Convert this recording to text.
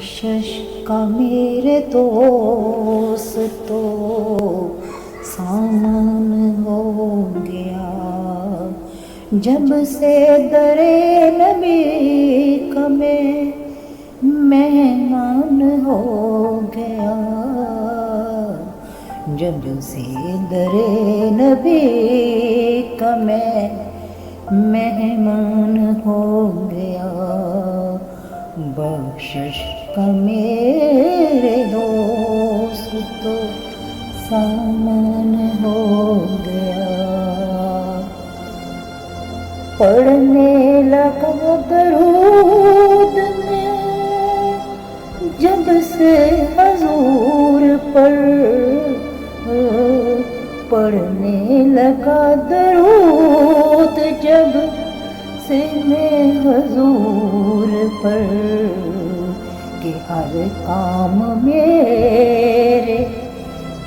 بخشش کا میرے دوست تو سامان ہو گیا، جب سے در نبی کا میں مہمان ہو گیا، جب سے در نبی کا میں مہمان ہو گیا، بخشش کا میرے دوست تو سامان ہو گیا۔ پڑھنے لگا درود میں جب سے حضور پر، پڑھنے لگا درود جب سے میں حضور پر، کہ ہر کام میں